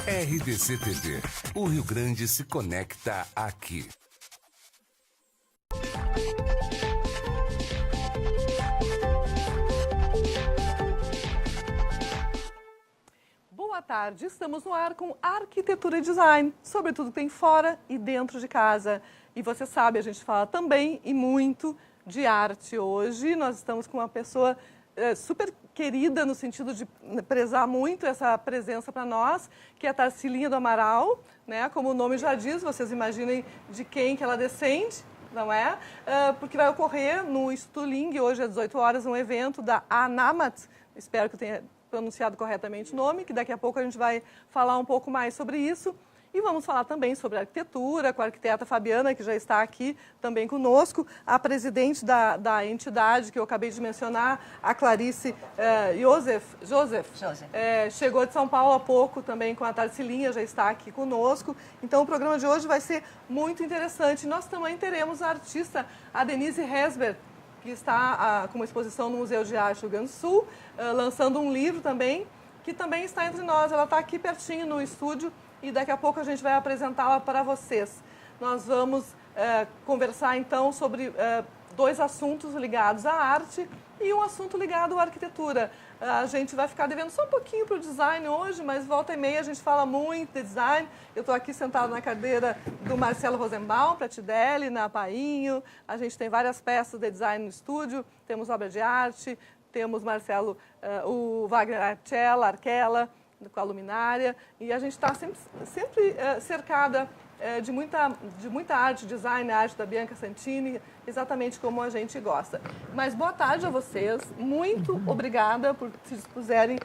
RDC TV. O Rio Grande se conecta aqui. Boa tarde, estamos no ar com arquitetura e design, sobre tudo que tem fora e dentro de casa. E você sabe, a gente fala também e muito de arte hoje. Nós estamos com uma pessoa super querida no sentido de prezar muito essa presença para nós, que é a Tarcilinha do Amaral, né? Como o nome já diz, vocês imaginem de quem que ela descende, não é? Porque vai ocorrer no Instituto Ling, hoje às 18 horas, um evento da ANAMAT, espero que eu tenha pronunciado corretamente o nome, que daqui a pouco a gente vai falar um pouco mais sobre isso. E vamos falar também sobre arquitetura, com a arquiteta Fabiana, que já está aqui também conosco, a presidente da entidade que eu acabei de mencionar, a Clarice Joseph. Chegou de São Paulo há pouco também com a Tarcilinha, já está aqui conosco. Então o programa de hoje vai ser muito interessante. Nós também teremos a artista, a Denise Hesber, que está com uma exposição no Museu de Arte do Rio Grande do Sul, lançando um livro também, que também está entre nós. Ela está aqui pertinho no estúdio e daqui a pouco a gente vai apresentá-la para vocês. Nós vamos conversar então sobre dois assuntos ligados à arte e um assunto ligado à arquitetura. A gente vai ficar devendo só um pouquinho para o design hoje, mas volta e meia a gente fala muito de design. Eu estou aqui sentada na cadeira do Marcelo Rosenbaum, para Tidelli, na Painho. A gente tem várias peças de design no estúdio, temos obra de arte, temos Marcelo, o Wagner Arquela, com a luminária, e a gente está sempre cercada de muita arte, design, arte da Bianca Santini, exatamente como a gente gosta. Mas boa tarde a vocês, muito obrigada por se dispuserem,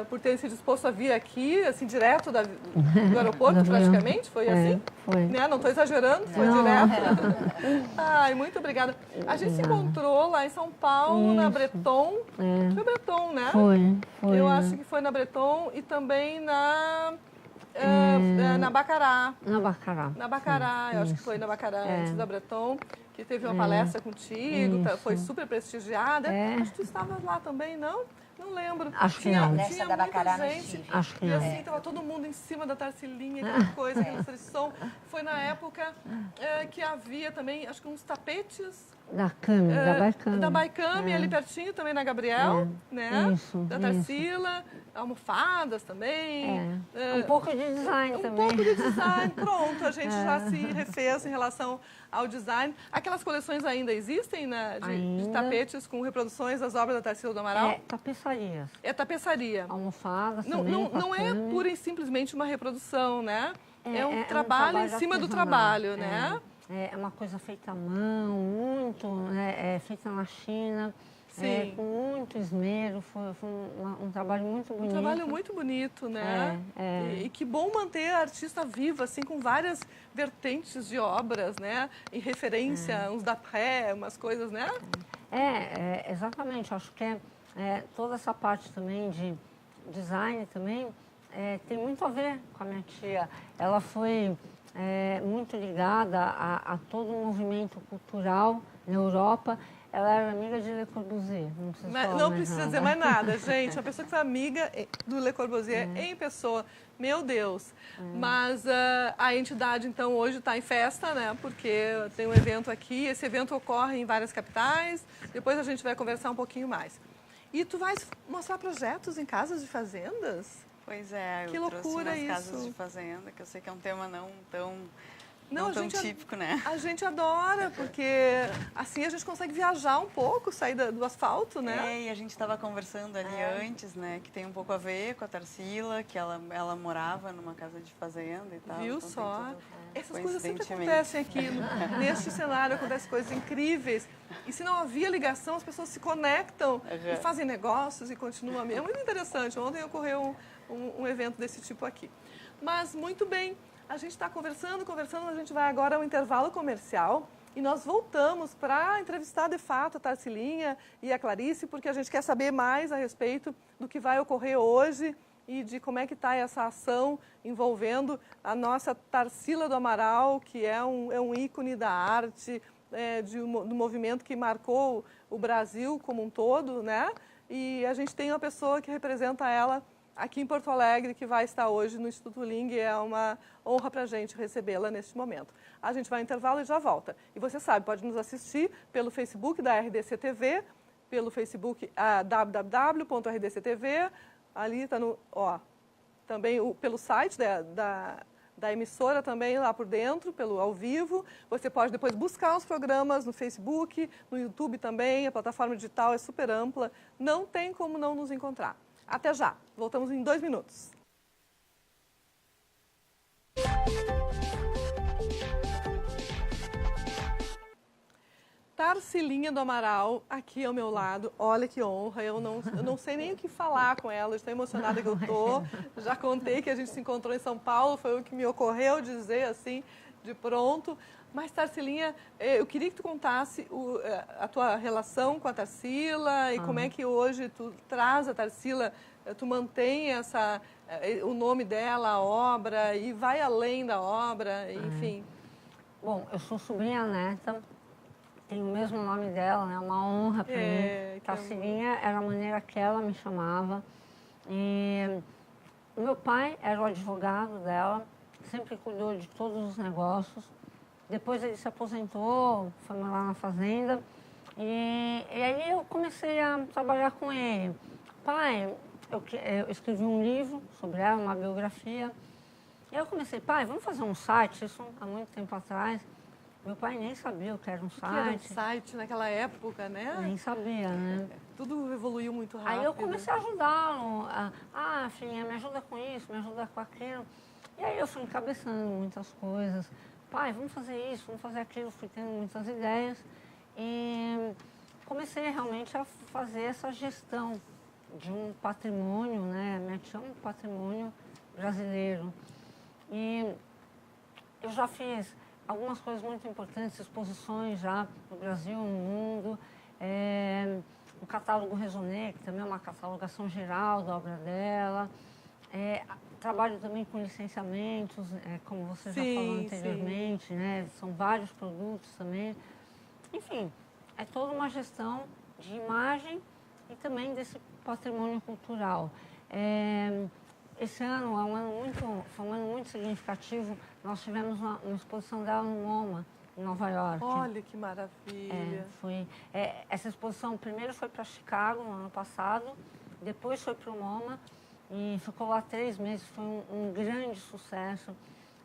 por terem se disposto a vir aqui, assim, direto do aeroporto, praticamente, foi assim? Foi. Né? Não estou exagerando, foi direto. Ai, muito obrigada. A gente se encontrou lá em São Paulo, na Breton. Foi Breton, né? Foi. Eu acho que foi na Breton e também na Bacará. Na Bacará. Eu acho que foi na Bacará, antes da Breton, que teve uma palestra contigo, foi super prestigiada. Acho que tu estava lá também, não? Não lembro. Acho que não. Tinha da muita Bacará gente. Acho que e não. assim, estava todo mundo em cima da Tarcilinha, aquela coisa, aquela frição. Foi na época que havia também, acho que uns tapetes. Da Baicame. Da Baicame, ali pertinho também na Gabriel, né? Isso, da Tarsila, almofadas também. Um pouco de design também. Um pouco de design, pronto, a gente já se refez em relação ao design. Aquelas coleções ainda existem, né, de tapetes com reproduções das obras da Tarsila do Amaral? É tapeçarias. É tapeçaria. Almofadas não, também, não é pura e simplesmente uma reprodução, né? É um trabalho em cima do artesanal. trabalho, né? É uma coisa feita à mão, muito, feita na China, com muito esmero, foi um trabalho muito bonito. Um trabalho muito bonito, né? E que bom manter a artista viva, assim, com várias vertentes de obras, né? Em referência, uns d'après, umas coisas, né? Exatamente, acho que toda essa parte também de design também tem muito a ver com a minha tia. Ela foi muito ligada a todo o movimento cultural na Europa. Ela era amiga de Le Corbusier. Não precisa dizer mais nada, gente. Uma pessoa que foi amiga do Le Corbusier em pessoa. Meu Deus. Mas a entidade, então, hoje está em festa, né? Porque tem um evento aqui. Esse evento ocorre em várias capitais. Depois a gente vai conversar um pouquinho mais. E tu vais mostrar projetos em casas de fazendas? Pois é, que eu loucura trouxe umas isso. casas de fazenda, que eu sei que é um tema não tão típico, né? A gente adora, porque assim a gente consegue viajar um pouco, sair do asfalto, né? E a gente estava conversando ali antes, né? Que tem um pouco a ver com a Tarsila, que ela morava numa casa de fazenda e tal. Viu então só? Essas coisas sempre acontecem aqui. Neste cenário acontecem coisas incríveis. E se não havia ligação, as pessoas se conectam e fazem negócios e continuam mesmo. É muito interessante. Ontem ocorreu um evento desse tipo aqui. Mas, muito bem, a gente está conversando, a gente vai agora ao intervalo comercial e nós voltamos para entrevistar de fato a Tarcilinha e a Clarice, porque a gente quer saber mais a respeito do que vai ocorrer hoje e de como é que está essa ação envolvendo a nossa Tarsila do Amaral, que é um ícone da arte, do movimento que marcou o Brasil como um todo, né? E a gente tem uma pessoa que representa ela aqui em Porto Alegre, que vai estar hoje no Instituto Ling. É uma honra para a gente recebê-la neste momento. A gente vai ao intervalo e já volta. E você sabe, pode nos assistir pelo Facebook da RDC TV, pelo Facebook www.rdctv, ali está no, também pelo site da emissora também lá por dentro, pelo ao vivo. Você pode depois buscar os programas no Facebook, no YouTube também, a plataforma digital é super ampla, não tem como não nos encontrar. Até já, voltamos em 2 minutos. Tarcilinha do Amaral, aqui ao meu lado. Olha que honra, eu não sei nem o que falar com ela, estou emocionada que eu estou. Já contei que a gente se encontrou em São Paulo, foi o que me ocorreu dizer assim, de pronto. Mas, Tarcilinha, eu queria que tu contasse a tua relação com a Tarsila e como é que hoje tu traz a Tarsila, tu mantém o nome dela, a obra, e vai além da obra, enfim. Bom, eu sou sobrinha neta. Tem o mesmo nome dela, né? Uma honra para mim. Tarcilinha era a maneira que ela me chamava. E o meu pai era o advogado dela, sempre cuidou de todos os negócios. Depois ele se aposentou, foi morar na fazenda. E aí eu comecei a trabalhar com ele. Pai, eu escrevi um livro sobre ela, uma biografia. E aí eu comecei, pai, vamos fazer um site, isso há muito tempo atrás. Meu pai nem sabia o que era um site. O que era um site naquela época, né? Nem sabia, né? Tudo evoluiu muito rápido. Aí eu comecei a ajudá-lo. Filhinha, me ajuda com isso, me ajuda com aquilo. E aí eu fui encabeçando muitas coisas. Pai, vamos fazer isso, vamos fazer aquilo. Fui tendo muitas ideias. E comecei realmente a fazer essa gestão de um patrimônio, né? Minha tia é um patrimônio brasileiro. E eu já fiz algumas coisas muito importantes, exposições já no Brasil, no mundo. O catálogo Raisonné, que também é uma catalogação geral da obra dela. Trabalho também com licenciamentos, como você já falou anteriormente, né? São vários produtos também. Enfim, é toda uma gestão de imagem e também desse patrimônio cultural. Esse ano foi um ano muito significativo. Nós tivemos uma exposição dela no MoMA, em Nova York. Olha que maravilha. Essa exposição primeiro foi para Chicago, no ano passado, depois foi para o MoMA e ficou lá 3 meses. Foi um grande sucesso.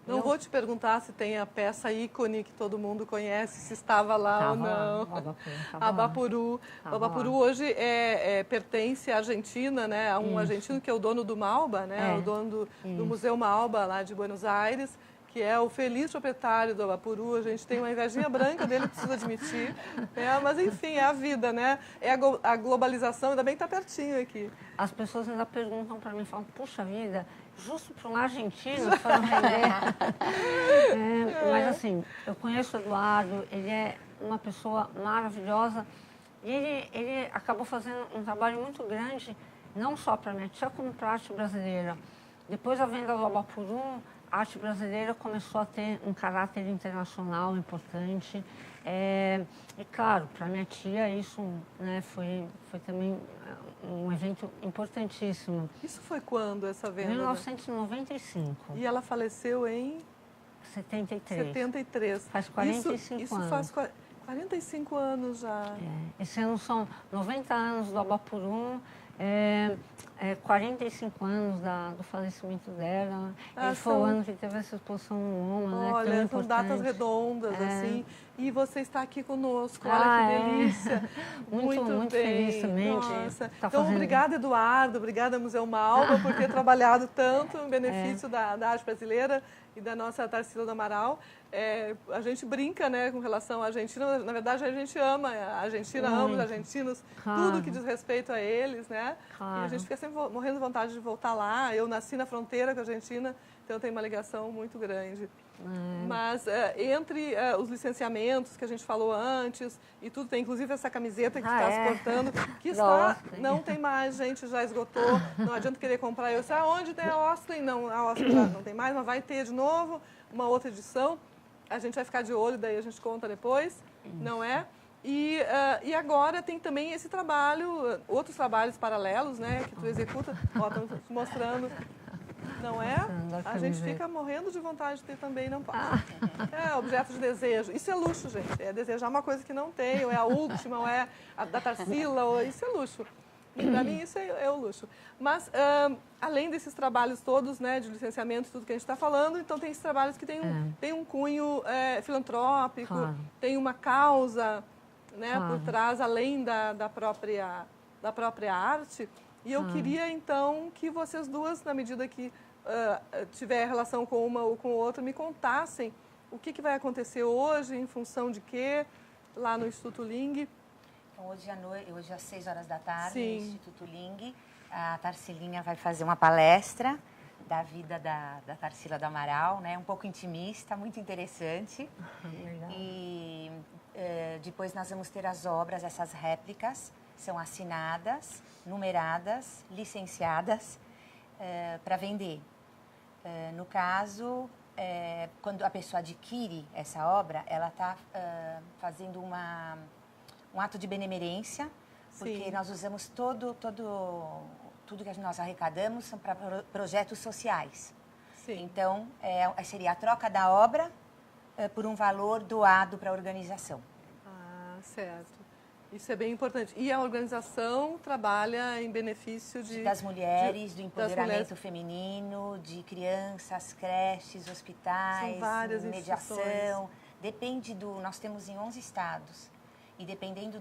Não vou te perguntar se tem a peça ícone que todo mundo conhece, se estava lá ou não. A Bapuru. A Bapuru hoje pertence à Argentina, né? A um argentino que é o dono do Malba, né? O dono do Museu Malba lá de Buenos Aires, que é o feliz proprietário do Bapuru. A gente tem uma invejinha branca dele, preciso admitir. Mas enfim, é a vida, né? É a globalização, ainda bem que está pertinho aqui. As pessoas ainda perguntam para mim, falam, puxa vida, justo para um argentino para vender. Mas assim, eu conheço o Eduardo, ele é uma pessoa maravilhosa e ele acabou fazendo um trabalho muito grande, não só para a minha tia, como para a arte brasileira. Depois da venda do Bapuru, a arte brasileira começou a ter um caráter internacional importante. E claro, para minha tia isso, né, foi também um evento importantíssimo. Isso foi quando, essa venda? 1995. E ela faleceu em? 73. 73. Faz 45 anos. Isso faz 45 anos já. Esse ano são 90 anos do Bapuru, 45 anos do falecimento dela. Foi o ano que teve essa exposição no MoMA, né? Olha, são datas redondas, assim. E você está aqui conosco, olha que delícia. Muito bem. Feliz também. Nossa. Então, obrigada, Eduardo, obrigada, Museu Malba, por ter trabalhado tanto em benefício da arte brasileira e da nossa Tarsila do Amaral. A gente brinca, né, com relação à Argentina. Na verdade, a gente ama a Argentina, ama os argentinos, tudo que diz respeito a eles, né? E a gente fica sempre morrendo de vontade de voltar lá. Eu nasci na fronteira com a Argentina, então eu tenho uma ligação muito grande. Mas entre os licenciamentos que a gente falou antes e tudo, tem inclusive essa camiseta que está se cortando, que não tem mais, gente, já esgotou, não adianta querer comprar. Eu sei, onde tem a Oslin? Não, a Oslin já não tem mais, mas vai ter de novo uma outra edição. A gente vai ficar de olho, daí a gente conta depois, não é? E agora tem também esse trabalho, outros trabalhos paralelos, né, que tu executa. Ó, estamos te mostrando. Não é? A gente fica morrendo de vontade de ter também, não pode. É objeto de desejo. Isso é luxo, gente. É desejar uma coisa que não tem, ou é a última, ou é a da Tarsila, ou isso é luxo. Para mim, isso é o luxo. Mas, além desses trabalhos todos, né, de licenciamento e tudo que a gente está falando, então tem esses trabalhos que tem um cunho filantrópico, tem uma causa, né, por trás, além da própria arte. E eu queria, então, que vocês duas, na medida que tiver relação com uma ou com outra, me contassem o que vai acontecer hoje, em função de quê, lá no Instituto Ling. Então, hoje às 6 horas da tarde, Sim. no Instituto Ling, a Tarsilinha vai fazer uma palestra da vida da Tarsila do Amaral, né? Um pouco intimista, muito interessante. Legal. E depois nós vamos ter as obras, essas réplicas, são assinadas, numeradas, licenciadas para vender. No caso, quando a pessoa adquire essa obra, ela está fazendo um ato de benemerência, porque Sim. nós usamos tudo que nós arrecadamos são para projetos sociais. Sim. Então, seria a troca da obra por um valor doado para a organização. Ah, certo. Isso é bem importante. E a organização trabalha em benefício Das mulheres, do das empoderamento mulheres. feminino, de crianças, creches, hospitais, São várias mediação. instituições. Depende nós temos em 11 estados. E dependendo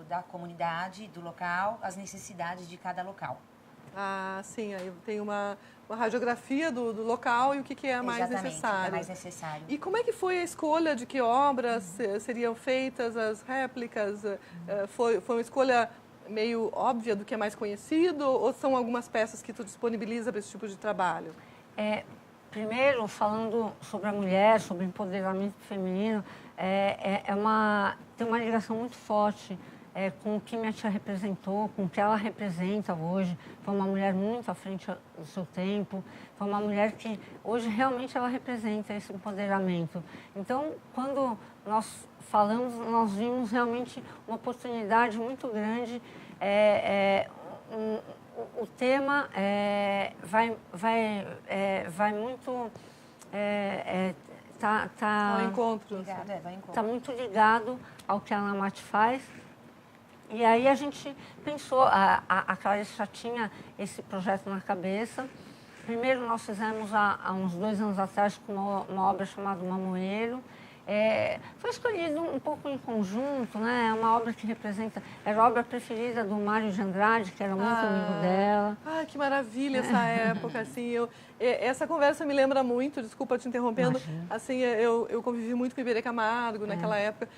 da comunidade, do local, as necessidades de cada local. Ah, sim. Aí tem uma radiografia do local e o que é mais Exatamente, necessário. o que é mais necessário. E como é que foi a escolha de que obras seriam feitas, as réplicas? Foi uma escolha meio óbvia do que é mais conhecido ou são algumas peças que tu disponibiliza para esse tipo de trabalho? Primeiro, falando sobre a mulher, sobre o empoderamento feminino, tem uma ligação muito forte com o que minha tia representou, com o que ela representa hoje. Foi uma mulher muito à frente do seu tempo, foi uma mulher que hoje realmente ela representa esse empoderamento. Então, quando nós falamos, nós vimos realmente uma oportunidade muito grande. O tema vai muito... Ao encontro. Está muito ligado ao que a Anamate faz. E aí a gente pensou, a Clarice já tinha esse projeto na cabeça. Primeiro nós fizemos há uns 2 anos atrás com uma obra chamada Mamoeiro. Foi escolhido um pouco em conjunto, né? É uma obra que era a obra preferida do Mário de Andrade, que era muito amigo dela. Ah, que maravilha essa época, assim, essa conversa me lembra muito, desculpa te interrompendo, assim, eu convivi muito com o Iberê Camargo naquela época,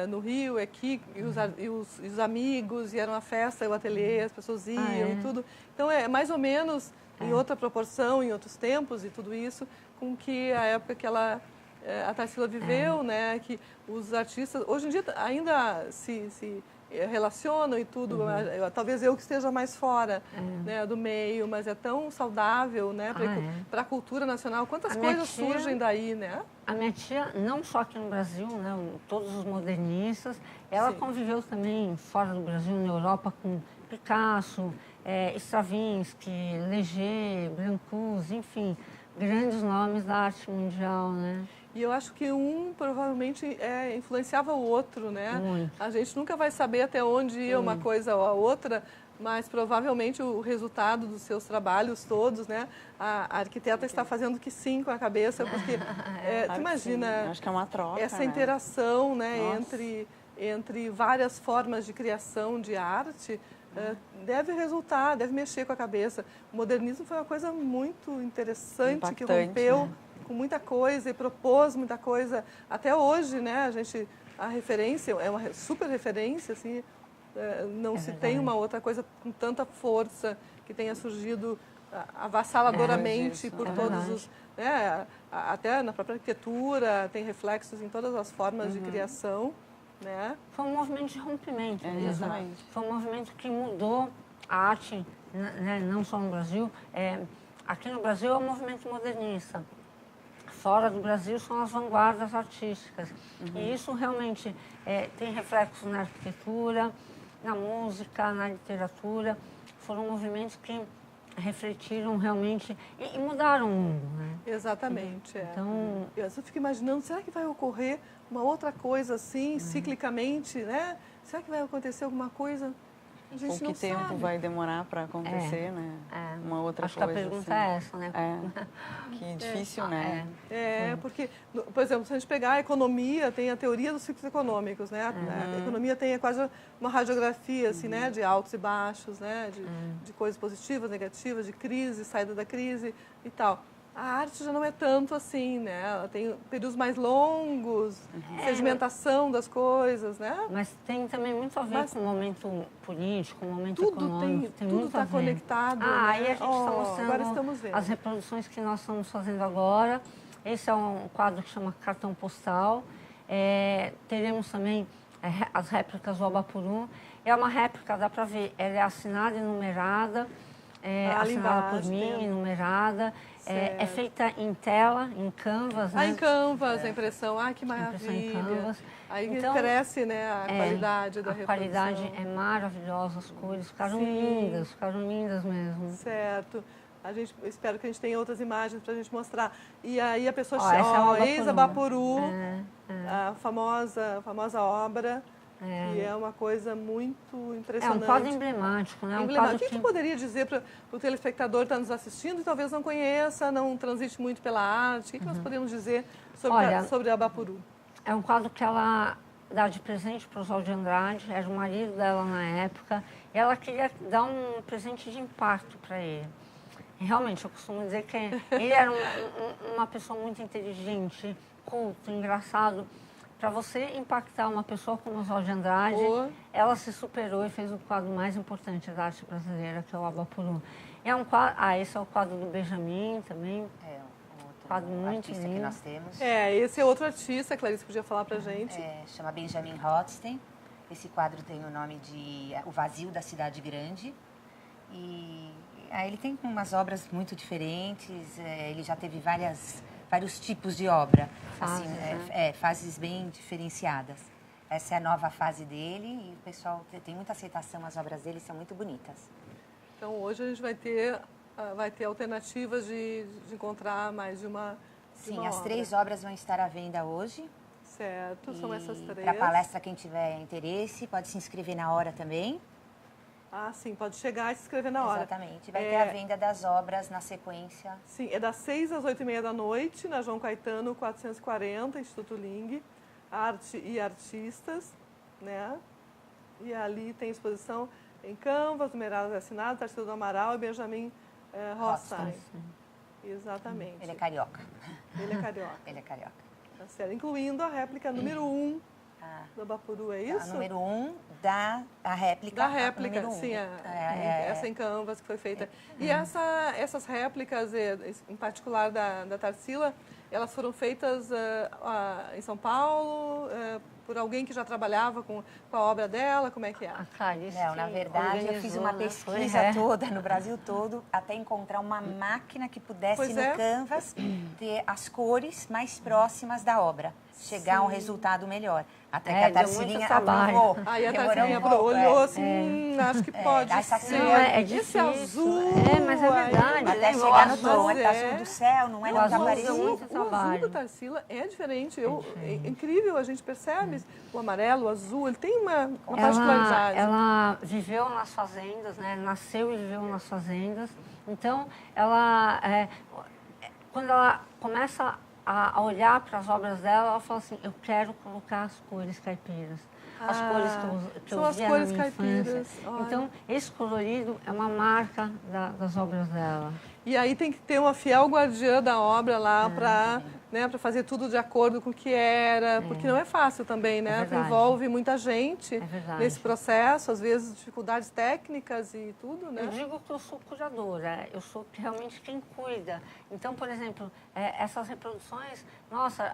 no Rio, aqui, e os amigos, e era uma festa, o ateliê, as pessoas iam e tudo. Então, é mais ou menos em outra proporção, em outros tempos e tudo isso, com que a época que a Tarsila viveu, né, que os artistas, hoje em dia ainda se relacionam e tudo, talvez eu que esteja mais fora né, do meio, mas é tão saudável, né, para a cultura nacional, quantas coisas surgem daí, né? A minha tia, não só aqui no Brasil, né, todos os modernistas, ela conviveu também fora do Brasil, na Europa, com Picasso, Stravinsky, Léger, Brancusi, enfim, grandes nomes da arte mundial, né? E eu acho que um provavelmente influenciava o outro, né? Muito. A gente nunca vai saber até onde ia uma coisa ou a outra, mas provavelmente o resultado dos seus trabalhos todos, né? A arquiteta está fazendo que sim com a cabeça, porque tu imagina, acho que é uma troca, essa interação, né, entre várias formas de criação de arte, deve mexer com a cabeça. O modernismo foi uma coisa muito interessante, impactante, que rompeu, né, com muita coisa e propôs muita coisa. Até hoje, né, a referência é uma super referência, assim, não se tem uma outra coisa com tanta força que tenha surgido avassaladoramente por todos os... Né, até na própria arquitetura, tem reflexos em todas as formas de criação. Né? Foi um movimento de rompimento mesmo. Exatamente. Foi um movimento que mudou a arte, né, não só no Brasil. Aqui no Brasil é um movimento modernista. fora do Brasil são as vanguardas artísticas. E isso realmente tem reflexo na arquitetura, na música, na literatura. Foram movimentos que refletiram realmente e mudaram o mundo, né? Exatamente. Então, Eu fico imaginando, será que vai ocorrer uma outra coisa assim, ciclicamente, né? Será que vai acontecer alguma coisa? A gente Ou que não tempo sabe. vai demorar para acontecer, né? Uma outra acho coisa. que a pergunta assim. é essa, né? Que difícil, né? Porque, por exemplo, se a gente pegar a economia, tem a teoria dos ciclos econômicos, né? A economia tem quase uma radiografia, assim, né? De altos e baixos, né? De coisas positivas, negativas, de crise, saída da crise e tal. A arte já não é tanto assim, né? Ela tem períodos mais longos, sedimentação das coisas, né? Mas tem também muito a ver com o momento político, o momento Tudo econômico. Tem tudo muito a está ver. conectado. Né? Aí a gente está Agora estamos mostrando vendo. as reproduções que nós estamos fazendo agora. Esse é um quadro que chama Cartão Postal. Teremos também as réplicas do Abapuru. É uma réplica, dá para ver, ela é assinada e numerada. Assinada por mim, numerada. É feita em tela, em canvas, né? Em canvas, a impressão. Que Impressão em maravilha. canvas. Aí Então, cresce, né, a qualidade da reprodução. A qualidade é maravilhosa, as cores ficaram lindas mesmo. Certo. Espero que a gente tenha outras imagens para a gente mostrar. E aí a pessoa ex-Abapuru, a famosa obra, que é uma coisa muito impressionante. É um quadro emblemático, né? O que tu poderia dizer para o telespectador que está nos assistindo e talvez não conheça, não transite muito pela arte? O que nós podemos dizer sobre a Abapuru? É um quadro que ela dá de presente para o Oswald de Andrade, era o marido dela na época, e ela queria dar um presente de impacto para ele. E realmente, eu costumo dizer que ele era uma pessoa muito inteligente, culto, engraçado. Para você impactar uma pessoa como Oswald de Andrade, ela se superou e fez o quadro mais importante da arte brasileira, que é o Abapuru. Esse é o quadro do Benjamin também. Quadro muito artista lindo. que nós temos. Esse é outro artista, a Clarice podia falar pra gente. Chama Benjamin Rothstein. Esse quadro tem o nome de O Vazio da Cidade Grande. E ele tem umas obras muito diferentes, ele já teve vários tipos de obra, fases bem diferenciadas. Essa é a nova fase dele e o pessoal tem muita aceitação, as obras dele são muito bonitas. Então hoje a gente vai ter alternativas de encontrar mais de uma Sim, as 3 obras vão estar à venda hoje. Certo, são essas 3. Para a palestra, quem tiver interesse, pode se inscrever na hora também. Sim, pode chegar e se inscrever na hora. Exatamente. Vai ter a venda das obras na sequência. Sim, é das 6 às 8h30 da noite, na João Caetano 440, Instituto Ling, Arte e Artistas, né? E ali tem exposição em canvas, numeradas assinadas, Tarsila do Amaral e Benjamin Rothstein. Exatamente. Ele é carioca. Ele é carioca. Ele é carioca. Tá certo. Incluindo a réplica número 1 do Abapuru, é isso? A número 1 da réplica. Da réplica, sim. Essa em canvas que foi feita. E essas réplicas, em particular da Tarsila, elas foram feitas em São Paulo, por alguém que já trabalhava com a obra dela? Como é que é? Não, na verdade, eu fiz uma pesquisa toda, no Brasil todo, até encontrar uma máquina que pudesse, no canvas, ter as cores mais próximas da obra. Chegar a um resultado melhor. Até que a Tarsilinha aprovou. Aí a Tarsilinha olhou assim, acho que pode ser. Esse azul. Mas é verdade. Até chegar no tom, é azul do céu, não é o azul parecido. muito O azul do Tarsila é diferente. É incrível, a gente percebe. O amarelo, o azul, ele tem uma particularidade. Ela viveu nas fazendas, né? Nasceu e viveu nas fazendas. Então, quando ela começa a olhar para as obras dela, ela fala assim, eu quero colocar as cores caipiras. As cores que eu via na minha infância. Então, esse colorido é uma marca das obras dela. E aí tem que ter uma fiel guardiã da obra lá para fazer tudo de acordo com o que era, porque não é fácil também, né? Envolve muita gente nesse processo, às vezes dificuldades técnicas e tudo, né? Eu digo que eu sou curadora, eu sou realmente quem cuida. Então, por exemplo, essas reproduções, nossa,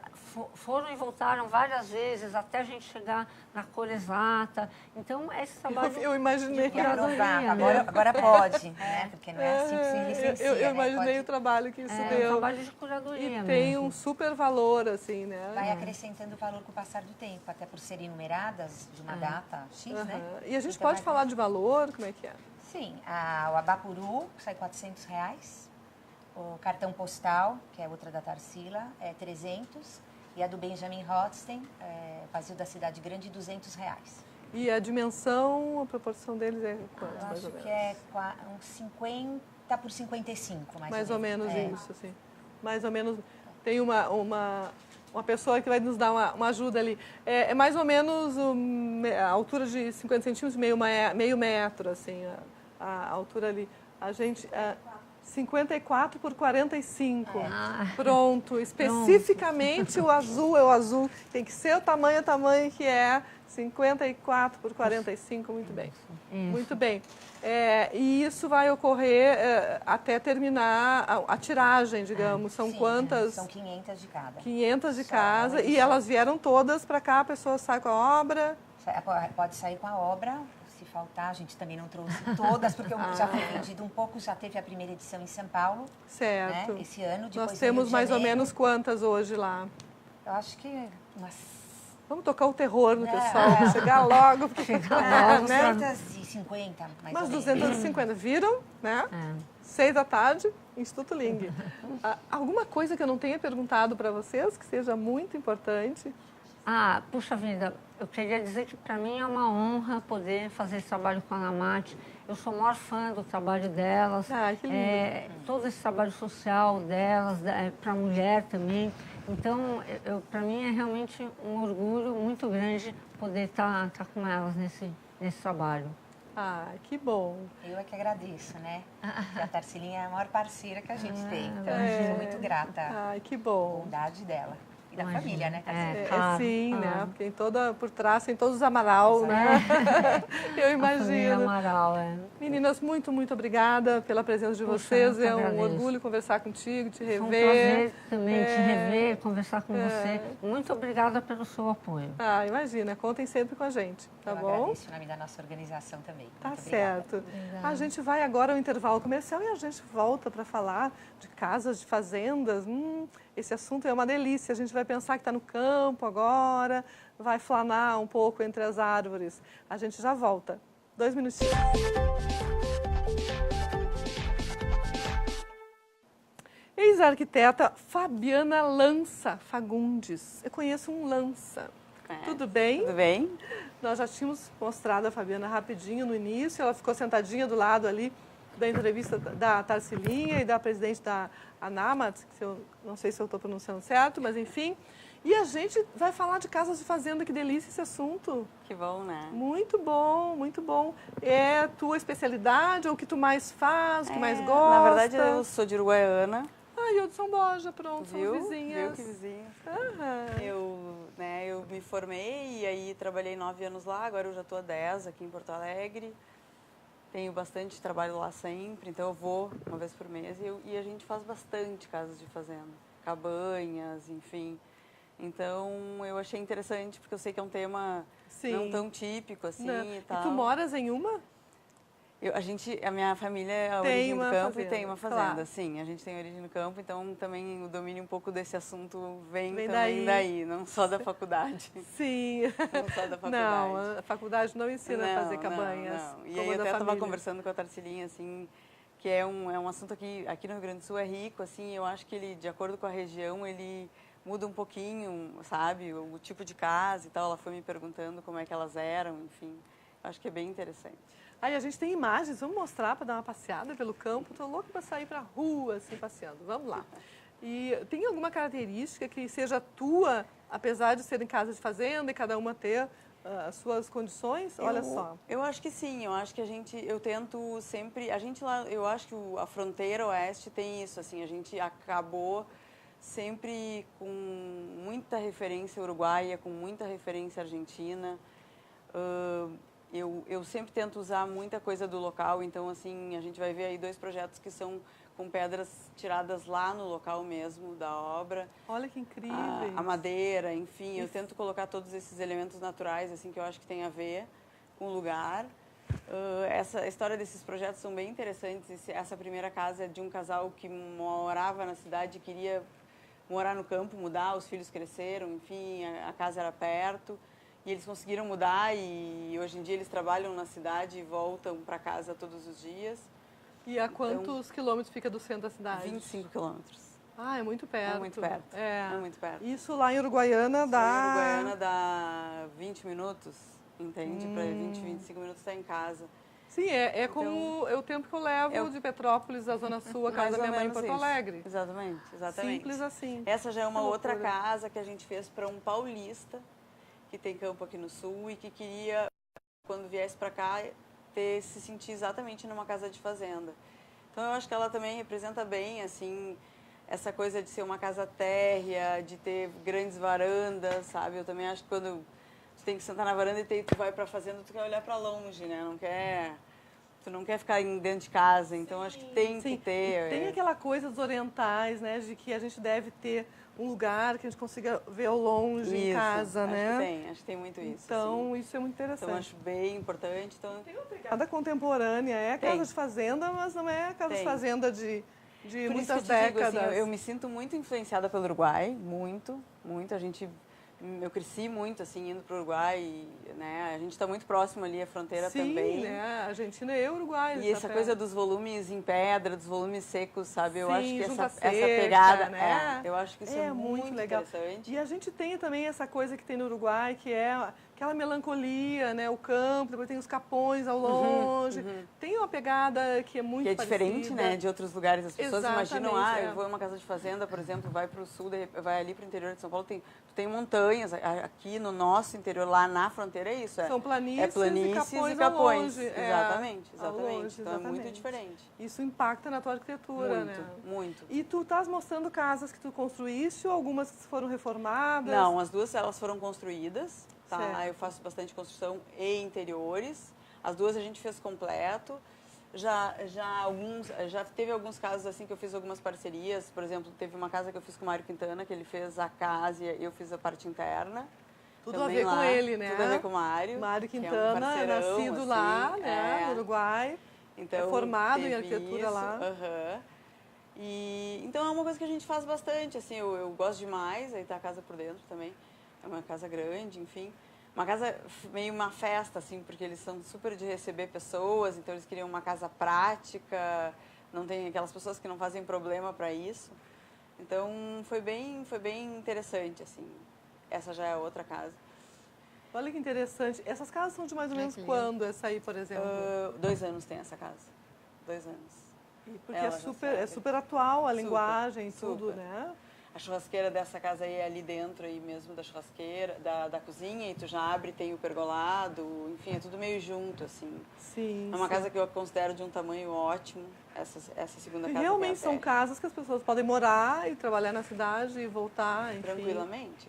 foram e voltaram várias vezes até a gente chegar na cor exata. Então, esse trabalho eu imaginei. de curadoria, agora pode, né? Porque não é assim que se presencia, Eu né? imaginei o trabalho que isso É um deu. trabalho de curadoria E mesmo. tem um super valor, assim, né? Vai acrescentando valor com o passar do tempo, até por serem numeradas de uma data X, né? Aham. E a gente Então pode vai- falar de valor? Como é que é? Sim, o Abapuru sai R$400, o cartão postal, que é outra da Tarsila, é 300, e a do Benjamin Rothstein, vazio da Cidade Grande, R$200. E a dimensão, a proporção deles é Eu quanto, mais acho ou menos? que é uns 50 por 55, Mais ou menos É. isso, assim. Mais ou menos. Tem uma pessoa que vai nos dar uma ajuda ali. É mais ou menos a altura de 50 centímetros, meio metro, assim, a altura ali. A gente... 54 por 45. Pronto. Especificamente o azul é o azul. Tem que ser o tamanho que é 54 por 45. Muito bem. Muito bem. E isso vai ocorrer até terminar a tiragem, digamos. São Sim, quantas? São 500 de cada. 500 de Só, casa. uma E edição. elas vieram todas para cá, a pessoa sai com a obra. Pode sair com a obra, se faltar, a gente também não trouxe todas, porque já foi vendido um pouco, já teve a primeira edição em São Paulo, Certo. né, esse ano. Nós Depois no Rio temos de mais ou Janeiro. menos quantas hoje lá? Eu acho que umas... Vamos tocar o terror no É, pessoal, pra chegar logo. Chegar logo, né? 250, mais Umas ou menos. 250, viram? Né? 6 da tarde, Instituto Ling. Alguma coisa que eu não tenha perguntado para vocês, que seja muito importante? Puxa vida, eu queria dizer que para mim é uma honra poder fazer esse trabalho com a Anamate. Eu sou o maior fã do trabalho delas. Que lindo. Todo esse trabalho social delas, para a mulher também. Então, para mim é realmente um orgulho muito grande poder estar com elas nesse trabalho. Que bom. Eu é que agradeço, né? Porque a Tarsilinha é a maior parceira que a gente tem. Então, eu sou muito grata Que à bom. bondade dela. E da Imagina. família, né, Tarsilinha? Claro, Sim, claro. né? Porque por trás tem todos os Amaral, né? Eu Família imagino. Amaral, Meninas, muito, muito obrigada pela presença de Puxa, vocês. muito É um agradeço. orgulho conversar contigo, te rever. Foi um prazer também te rever, conversar com você. Muito obrigada pelo seu apoio. Imagina, contem sempre com a gente, tá Eu bom? agradeço em nome da nossa organização também. Tá Muito obrigada. certo. A gente vai agora ao intervalo comercial e a gente volta para falar de casas, de fazendas. Esse assunto é uma delícia. A gente vai pensar que está no campo agora, vai flanar um pouco entre as árvores. A gente já volta. 2 minutinhos. Ex-arquiteta Fabiana Lança Fagundes. Eu conheço um Lança. Tudo bem? Tudo bem? Nós já tínhamos mostrado a Fabiana rapidinho no início, ela ficou sentadinha do lado ali da entrevista da Tarsilinha e da presidente da Anamat, que eu não sei se eu estou pronunciando certo, mas enfim. E a gente vai falar de casas de fazenda, que delícia esse assunto. Que bom, né? Muito bom, muito bom. É tua especialidade ou o que tu mais faz, o que mais gosta? Na verdade, eu sou de Uruguaiana. E eu de São Borja, pronto, Viu? somos vizinhas. Viu que vizinhas? Aham. Eu me formei e aí trabalhei 9 anos lá, agora eu já estou há 10 aqui em Porto Alegre. Tenho bastante trabalho lá sempre, então eu vou uma vez por mês e a gente faz bastante casas de fazenda, cabanhas, enfim. Então eu achei interessante porque eu sei que é um tema não tão típico assim e tal. E tu moras em uma? A minha família é a Tem origem do uma campo fazenda, e tem uma fazenda, claro. sim. A gente tem origem no campo, então também o domínio um pouco desse assunto vem daí. também daí, não só da faculdade. Sim. Não só da faculdade. Não, a faculdade não ensina a fazer Não, cabanhas. não. E como aí a eu da até estava família. conversando com a Tarsilinha, assim, que é um assunto aqui no Rio Grande do Sul é rico, assim, eu acho que ele, de acordo com a região, ele muda um pouquinho, sabe, o tipo de casa e tal. Ela foi me perguntando como é que elas eram, enfim. Eu acho que é bem interessante. Aí a gente tem imagens, vamos mostrar para dar uma passeada pelo campo. Estou louca para sair para a rua, assim, passeando. Vamos lá. E tem alguma característica que seja tua, apesar de ser em casa de fazenda e cada uma ter as suas condições? Olha só. Eu acho que sim, eu acho que eu tento sempre, a gente lá, eu acho que a fronteira oeste tem isso, assim, a gente acabou sempre com muita referência uruguaia, com muita referência argentina. Eu sempre tento usar muita coisa do local, então assim, a gente vai ver aí 2 projetos que são com pedras tiradas lá no local mesmo da obra. Olha que incrível. A madeira, enfim, eu tento colocar todos esses elementos naturais assim que eu acho que tem a ver com o lugar. Essa história desses projetos são bem interessantes. Essa primeira casa é de um casal que morava na cidade e queria morar no campo, mudar, os filhos cresceram, enfim, a casa era perto. E eles conseguiram mudar e hoje em dia eles trabalham na cidade e voltam para casa todos os dias. E a quantos quilômetros fica do centro da cidade? 25 quilômetros. Ah, é muito perto. É muito perto. É muito perto. Isso lá em Uruguaiana dá... Em Uruguaiana dá 20 minutos, entende? Para 20, 25 minutos está em casa. Sim, como é o tempo que eu levo de Petrópolis à Zona Sul, a casa da minha mãe em Porto Alegre. Exatamente. Simples assim. Essa já é uma outra casa que a gente fez para um paulista que tem campo aqui no Sul e que queria, quando viesse para cá, se sentir exatamente numa casa de fazenda. Então eu acho que ela também representa bem, assim, essa coisa de ser uma casa térrea, de ter grandes varandas, sabe? Eu também acho que quando tu tem que sentar na varanda e tu vai para a fazenda, tu quer olhar para longe, né? Tu não quer ficar dentro de casa, então acho que tem que ter. E tem aquela coisa dos orientais, né? De que a gente deve ter um lugar que a gente consiga ver ao longe em casa, né? Acho que tem muito isso. Então, isso é muito interessante. Então, acho bem importante. Então... Tem uma pegada contemporânea, é casa de fazenda, mas não é casa de fazenda de muitas décadas. Digo, assim, eu me sinto muito influenciada pelo Uruguai, muito. Eu cresci muito, assim, indo para o Uruguai, né? A gente está muito próximo ali, a fronteira também. Sim, né? Argentina e Uruguai. E essa coisa dos volumes em pedra, dos volumes secos, sabe? Eu acho que essa cerca, pegada, né? Eu acho que isso é muito legal. Interessante. E a gente tem também essa coisa que tem no Uruguai, que é aquela melancolia, né? O campo, depois tem os capões ao longe. Tem uma pegada que é muito parecida. Que é diferente, né? De outros lugares. As pessoas imaginam, eu vou em uma casa de fazenda, por exemplo, vai para o sul, vai ali para o interior de São Paulo, tu tem montanhas. Aqui no nosso interior, lá na fronteira, é isso. São planícies, e capões. Ao longe. Exatamente. Longe, então é muito diferente. Isso impacta na tua arquitetura, né? Muito. E tu estás mostrando casas que tu construíste ou algumas que foram reformadas? Não, as duas elas foram construídas. Tá? Eu faço bastante construção e interiores. As duas a gente fez completo. Já teve alguns casos assim que eu fiz algumas parcerias. Por exemplo, teve uma casa que eu fiz com o Mário Quintana, que ele fez a casa e eu fiz a parte interna. Tudo também a ver lá, com ele, né? Tudo a ver com o Mário. Mário Quintana, é nascido assim, lá, né, no Uruguai. Então, é formado em arquitetura lá. E, então é uma coisa que a gente faz bastante, assim, eu gosto demais, aí tá a casa por dentro também. É uma casa grande, enfim. Uma casa meio uma festa, assim, porque eles são super de receber pessoas, então eles queriam uma casa prática, não tem aquelas pessoas que não fazem problema para isso. Então foi bem interessante, assim. Essa já é outra casa. Olha que interessante. Essas casas são de mais ou menos quando essa aí, por exemplo? 2 anos tem essa casa. 2 anos. Porque é super atual a linguagem, tudo, né? A churrasqueira dessa casa aí é ali dentro aí mesmo da churrasqueira, da cozinha, e tu já abre, tem o pergolado, enfim, é tudo meio junto, assim. Sim. É uma casa que eu considero de um tamanho ótimo, essa segunda casa. Realmente são casas que as pessoas podem morar e trabalhar na cidade e voltar, enfim. Tranquilamente.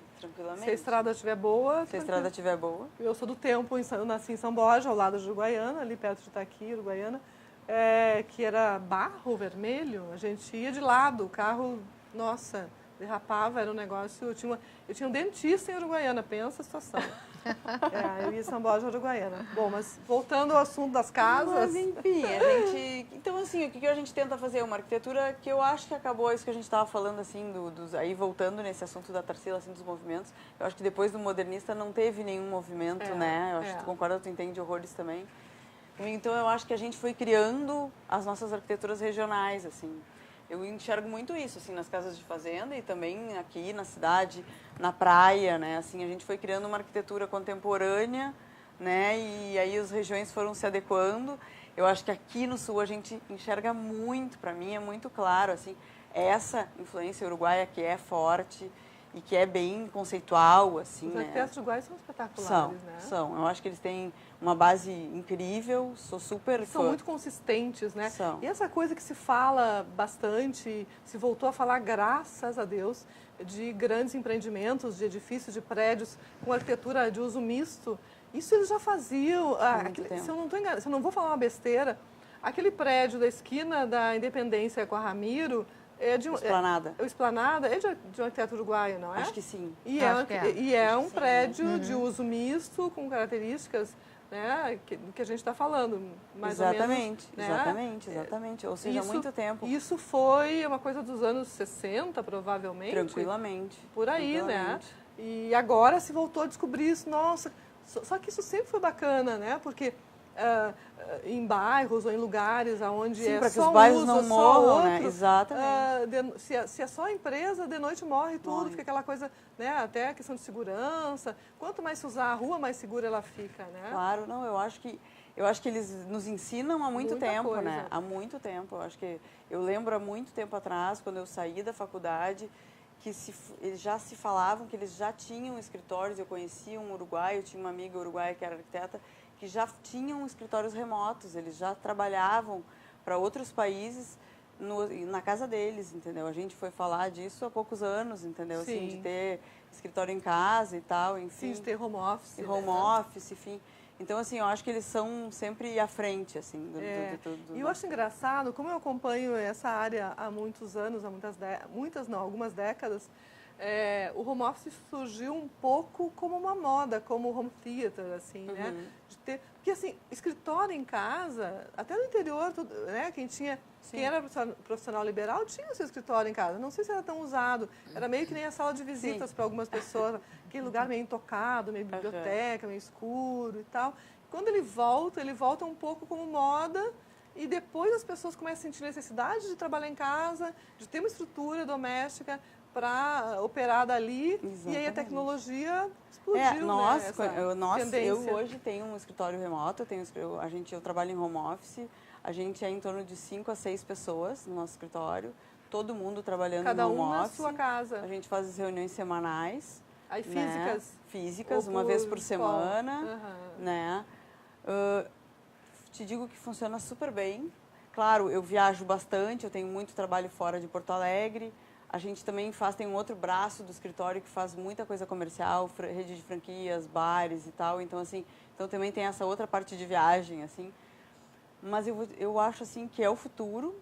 Se a estrada estiver boa. Se a estrada estiver boa. Eu sou do tempo, eu nasci em São Borja, ao lado de Uruguaiana, ali perto de Itaqui, Uruguaiana, que era barro vermelho, a gente ia de lado, o carro, nossa, derrapava, era um negócio... Eu tinha um dentista em Uruguaiana, pensa a situação. Eu ia em São Borja, Uruguaiana. Bom, mas voltando ao assunto das casas... Mas, enfim, Então, assim, o que a gente tenta fazer? Uma arquitetura que eu acho que acabou isso que a gente estava falando, assim, aí voltando nesse assunto da Tarsila, assim, dos movimentos. Eu acho que depois do modernista não teve nenhum movimento, né? Eu acho que tu concorda, tu entende horrores também. Então, eu acho que a gente foi criando as nossas arquiteturas regionais, assim. Eu enxergo muito isso, assim, nas casas de fazenda e também aqui na cidade, na praia, né? Assim, a gente foi criando uma arquitetura contemporânea, né? E aí as regiões foram se adequando. Eu acho que aqui no Sul a gente enxerga muito, para mim é muito claro, assim, essa influência uruguaia que é forte e que é bem conceitual, assim, Os né? arquitetos uruguaios são espetaculares, né? São. Eu acho que eles têm uma base incrível, sou super fã. São muito consistentes, né? São. E essa coisa que se fala bastante, se voltou a falar, graças a Deus, de grandes empreendimentos, de edifícios, de prédios com arquitetura de uso misto, isso eles já faziam. Se eu não estou enganada, se eu não vou falar uma besteira, aquele prédio da esquina da Independência com a Ramiro, Esplanada. O Esplanada é de um arquiteto uruguaio, não é? Acho que sim. E é um prédio de uso misto, com características né, do que a gente está falando, mais Exatamente, ou menos. exatamente. Ou seja, há muito tempo. Isso foi uma coisa dos anos 60, provavelmente. Tranquilamente. Por aí, tranquilamente. né? E agora se voltou a descobrir isso, nossa. Só que isso sempre foi bacana, né? Porque em bairros ou em lugares onde Sim, é para que só os bairros uso, não só morram, outro, né? Exatamente. se é só empresa, de noite morre tudo, Morre. fica aquela coisa, né? Até a questão de segurança. Quanto mais se usar a rua, mais segura ela fica, né? Claro, não, eu acho que eles nos ensinam há muito Muita tempo, coisa. né? Há muito tempo. Eu lembro há muito tempo atrás, quando eu saí da faculdade, que eles já se falavam que eles já tinham escritórios. Eu conhecia um uruguaio, eu tinha uma amiga uruguaia que era arquiteta, que já tinham escritórios remotos, eles já trabalhavam para outros países na casa deles, entendeu? A gente foi falar disso há poucos anos, entendeu? Assim, de ter escritório em casa e tal, enfim. Sim, de ter home office. E home office, enfim. Então, assim, eu acho que eles são sempre à frente, assim, de tudo. E eu acho engraçado, como eu acompanho essa área há muitos anos, algumas décadas, o home office surgiu um pouco como uma moda, como home theater, assim, né? Porque, assim, escritório em casa, até no interior, né? Quem era profissional liberal tinha o seu escritório em casa. Não sei se era tão usado. Era meio que nem a sala de visitas para algumas pessoas. Aquele lugar meio intocado, meio biblioteca, meio escuro e tal. Quando ele volta um pouco como moda. E depois as pessoas começam a sentir necessidade de trabalhar em casa, de ter uma estrutura doméstica para operar dali. Exatamente. E aí a tecnologia explodiu, Eu hoje tenho um escritório remoto, eu trabalho em home office, a gente é em torno de 5 a 6 pessoas no nosso escritório, todo mundo trabalhando em home office. Cada um na sua casa. A gente faz as reuniões semanais. Aí físicas? Né? Físicas, uma vez por semana, né? Te digo que funciona super bem. Claro, eu viajo bastante, eu tenho muito trabalho fora de Porto Alegre. A gente também tem um outro braço do escritório que faz muita coisa comercial, rede de franquias, bares e tal. Então, assim, também tem essa outra parte de viagem, assim. Mas eu acho, assim, que é o futuro,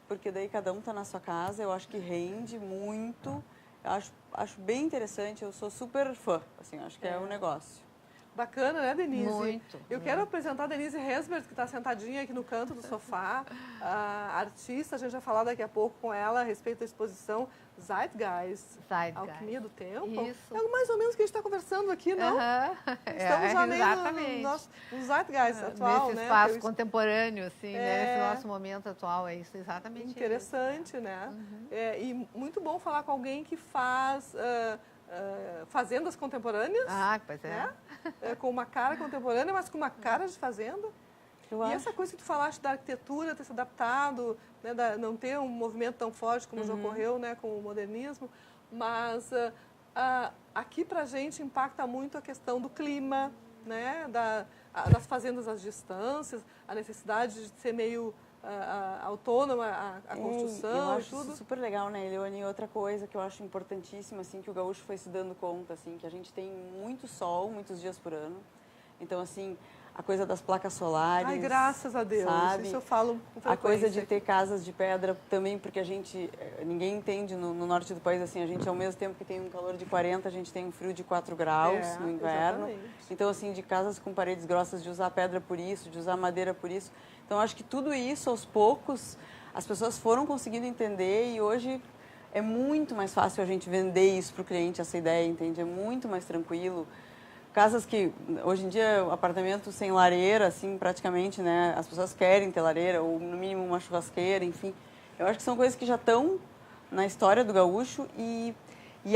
porque daí cada um está na sua casa. Eu acho que rende muito. Eu acho bem interessante. Eu sou super fã, assim, acho que é um negócio. Bacana, né, Denise? Muito. Eu quero apresentar a Denise Hesbert, que está sentadinha aqui no canto do sofá, artista. A gente vai falar daqui a pouco com ela a respeito da exposição Zeitgeist. Alquimia do Tempo. Isso. É mais ou menos o que a gente está conversando aqui, não? Estamos já meio no Zeitgeist atual, nesse né? espaço contemporâneo, assim, né? Nesse nosso momento atual, é isso, exatamente. Interessante, né? E muito bom falar com alguém que faz... fazendas contemporâneas. Pois é. Né? Com uma cara contemporânea, mas com uma cara de fazenda. Essa coisa que tu falaste da arquitetura ter se adaptado, né, não ter um movimento tão forte como já ocorreu, né, com o modernismo, mas aqui pra gente impacta muito a questão do clima, né, das fazendas às distâncias, a necessidade de ser meio autônoma a construção eu acho tudo. Isso super legal, né, Eliane? E outra coisa que eu acho importantíssima, assim, que o gaúcho foi se dando conta, assim, que a gente tem muito sol, muitos dias por ano. Então, assim, a coisa das placas solares. Ai, graças a Deus. Sabe? Isso eu falo com frequência. A coisa de ter casas de pedra também, porque ninguém entende no norte do país, assim, a gente ao mesmo tempo que tem um calor de 40, a gente tem um frio de 4 graus no inverno. Exatamente. Então, assim, de casas com paredes grossas, de usar pedra por isso, de usar madeira por isso. Então, acho que tudo isso, aos poucos, as pessoas foram conseguindo entender e hoje é muito mais fácil a gente vender isso para o cliente, essa ideia, entende? É muito mais tranquilo. Casas que, hoje em dia, apartamento sem lareira, assim, praticamente, né? As pessoas querem ter lareira, ou no mínimo uma churrasqueira, enfim. Eu acho que são coisas que já estão na história do gaúcho e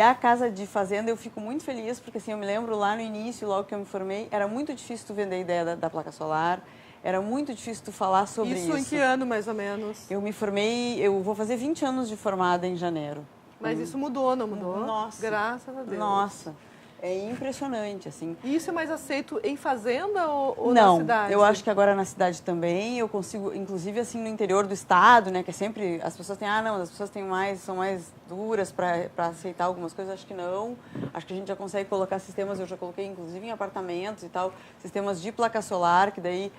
a casa de fazenda eu fico muito feliz, porque assim, eu me lembro lá no início, logo que eu me formei, era muito difícil tu vender a ideia da placa solar, era muito difícil tu falar sobre isso. Isso em que ano, mais ou menos? Eu me formei, eu vou fazer 20 anos de formada em janeiro. Mas isso mudou, não mudou? Nossa. Graças a Deus. Nossa. É impressionante, assim. E isso é mais aceito em fazenda ou não, na cidade? Eu acho que agora na cidade também, eu consigo, inclusive assim no interior do estado, né, que é sempre, as pessoas têm, as pessoas são mais duras para aceitar algumas coisas, acho que não. Acho que a gente já consegue colocar sistemas, eu já coloquei inclusive em apartamentos e tal, sistemas de placa solar, que daí,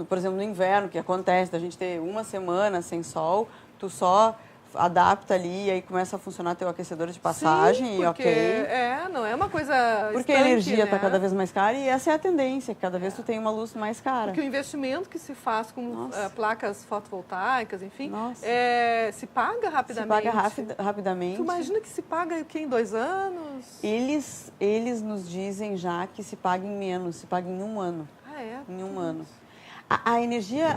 por exemplo, no inverno, que acontece, da gente ter uma semana sem sol, tu só adapta ali e aí começa a funcionar teu aquecedor de passagem Sim, e porque, ok. não é uma coisa Porque a estanque, energia está né? cada vez mais cara e essa é a tendência, cada vez tu tem uma luz mais cara. Porque o investimento que se faz com Nossa. placas fotovoltaicas, enfim, Nossa. se paga Se rapidamente. paga rapidamente. Tu imagina que se paga o quê? Em 2 anos? Eles nos dizem já que se paga em menos, se paga em 1 ano. Ah, é? Em 1 ano. A energia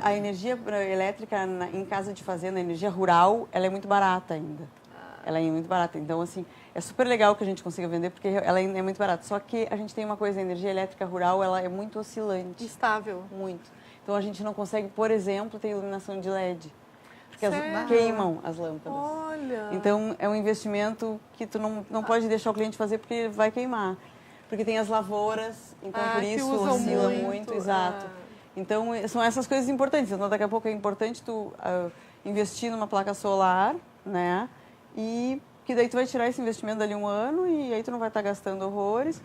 elétrica em casa de fazenda, a energia rural, ela é muito barata ainda. Ela é muito barata. Então, assim, é super legal que a gente consiga vender porque ela é muito barata. Só que a gente tem uma coisa, a energia elétrica rural, ela é muito oscilante. Estável. Muito. Então, a gente não consegue, por exemplo, ter iluminação de LED. Porque Sério? queimam as lâmpadas. Olha. Então, é um investimento que tu não pode deixar o cliente fazer porque vai queimar. Porque tem as lavouras, então por que isso usam oscila muito, exato. Ah. Então, são essas coisas importantes. Então, daqui a pouco é importante tu investir numa placa solar, né? E que daí tu vai tirar esse investimento dali 1 ano e aí tu não vai estar gastando horrores.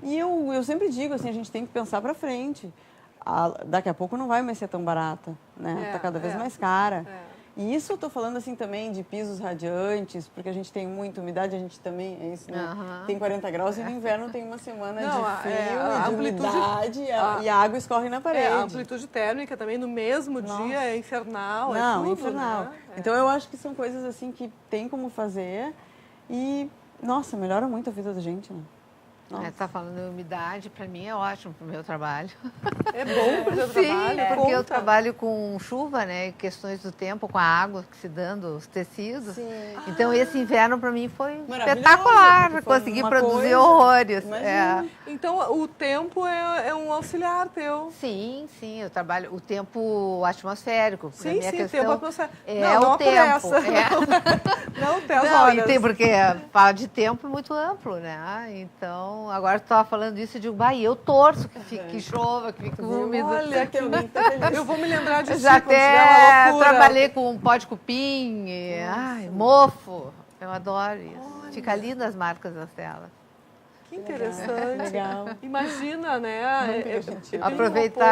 E eu sempre digo, assim, a gente tem que pensar para frente. Daqui a pouco não vai mais ser tão barata, né? Tá cada vez mais cara. E isso eu estou falando assim também de pisos radiantes, porque a gente tem muita umidade, a gente também, é isso, né? Tem 40 graus e no inverno tem uma semana de frio, de umidade e a água escorre na parede. A amplitude térmica também no mesmo dia é infernal, Não, é tudo, infernal. né? Então eu acho que são coisas assim que tem como fazer e, nossa, melhora muito a vida da gente, né? Tá falando em umidade, para mim é ótimo para o meu trabalho. É bom para o teu Sim, trabalho? porque eu Conta. trabalho com chuva, né? Questões do tempo, com a água que se dando, os tecidos. Então esse inverno para mim foi Maravilhoso, espetacular. foi Consegui uma produzir coisa, horrores. imagina. Então o tempo é um auxiliar teu. Sim, eu trabalho o tempo atmosférico. Porque a Sim, minha sim, questão tempo atmosférico. é não o tempo. apressa. Não tem as horas. E tem, porque fala de tempo muito amplo, né? Então, agora tu estava falando isso, eu digo, eu torço que chova, que fique úmido. Olha, que eu vou me lembrar de Eu ti já quando tiver uma até loucura. trabalhei com pó de cupim, mofo. Eu adoro isso. Fica linda as marcas das telas. Que interessante. Legal. Imagina, né? Aproveitar,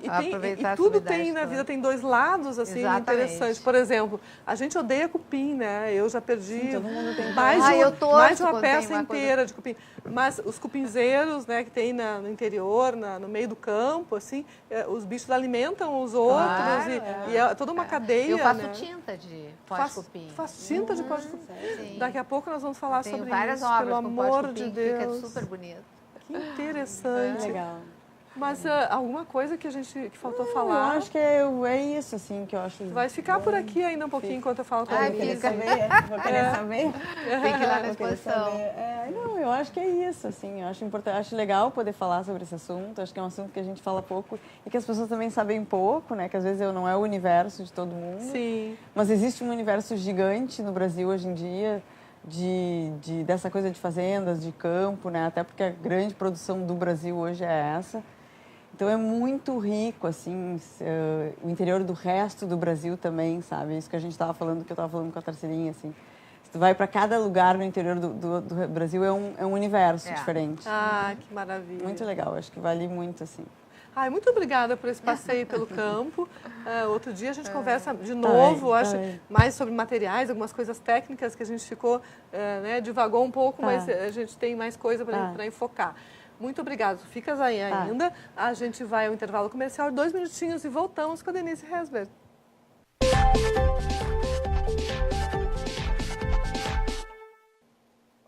E aproveitar tudo essa umidade tem na toda. vida, tem 2 lados, assim, Exatamente. interessantes. Por exemplo, a gente odeia cupim, né? Eu já perdi todo mundo tem eu torço mais de uma quando tem peça uma coisa- inteira de cupim. Mas os cupinzeiros, né, que tem no interior, no meio do campo, assim, os bichos alimentam os outros e é toda uma cadeia, Eu faço né? tinta de pó de cupim. Faz tinta de pó de cupim. Sim. Daqui a pouco nós vamos falar Tenho sobre várias isso, obras pelo com pó de amor cupim de que fica Deus. super bonito. Que interessante. Legal. Mas alguma coisa que faltou Eu falar? acho que é isso, assim, que eu acho. Vai ficar por aqui ainda um pouquinho enquanto eu falo com Ai, a Vou querer fica. saber, vou querer saber. Tem que ir lá na Vou querer exposição. saber. Não, eu acho que é isso, assim, eu acho importante, acho legal poder falar sobre esse assunto, acho que é um assunto que a gente fala pouco e que as pessoas também sabem pouco, né, que às vezes não é o universo de todo mundo. Sim. Mas existe um universo gigante no Brasil hoje em dia dessa coisa de fazendas, de campo, né, até porque a grande produção do Brasil hoje é essa. Então é muito rico, assim, o interior do resto do Brasil também, sabe? Isso que a gente estava falando, que eu estava falando com a Tarceirinha, assim. Se tu vai para cada lugar no interior do Brasil, é um universo diferente. Ah, que maravilha. Muito legal, acho que vale muito, assim. Ai, muito obrigada por esse passeio pelo campo. Outro dia a gente conversa de novo, acho, mais sobre materiais, algumas coisas técnicas que a gente ficou, né, divagou um pouco, mas a gente tem mais coisa para enfocar. Muito obrigada. Ficas aí ainda. A gente vai ao intervalo comercial, 2 minutinhos e voltamos com a Denise Hesberg.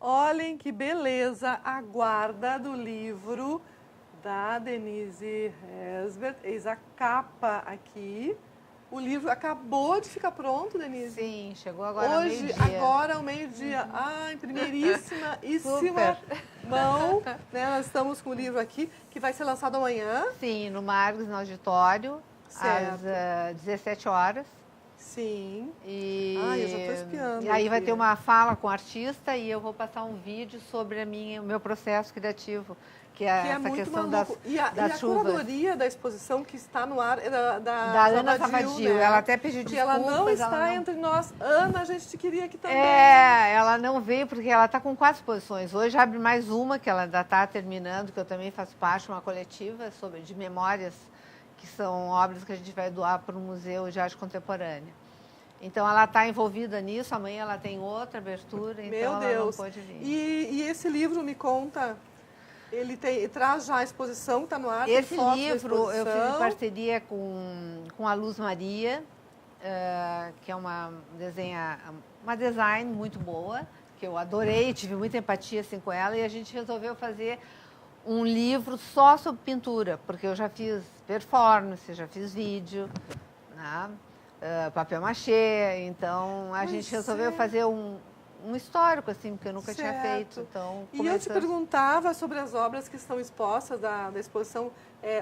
Olhem que beleza a guarda do livro da Denise Hesberg. Eis a capa aqui. O livro acabou de ficar pronto, Denise? Sim, chegou agora ao Hoje, meio-dia. agora ao meio-dia. Ai, primeiríssima mão. Né? Nós estamos com o livro aqui, que vai ser lançado amanhã. Sim, no Margos, no auditório, Certo. às 17 horas. Sim. E, Ai, eu já estou espiando. E aí vai aqui. ter uma fala com o artista e eu vou passar um vídeo sobre o meu processo criativo, que é Que é essa muito questão maluco. E a chuvas. curadoria da exposição que está no ar é da Da Ana Savadil. né? Ela até pediu Que desculpas. ela não está ela não- entre nós. Ana, a gente te queria aqui também. Ela não veio porque ela está com 4 exposições. Hoje abre mais uma, que ela ainda está terminando, que eu também faço parte, uma coletiva de memórias, que são obras que a gente vai doar para o Museu de Arte Contemporânea. Então, ela está envolvida nisso, amanhã ela tem outra abertura, então Meu ela Deus. não pôde vir. E esse livro, me conta, ele traz já a exposição que está no ar? tem Esse fotos da livro eu fiz em exposição? parceria com a Luz Maria, que é uma design muito boa, que eu adorei, tive muita empatia assim, com ela, e a gente resolveu fazer um livro só sobre pintura, porque eu já fiz performance, já fiz vídeo, né? Papel machê, então a gente resolveu fazer um histórico, assim, porque eu nunca tinha feito. Então, E eu te perguntava sobre as obras que estão expostas da exposição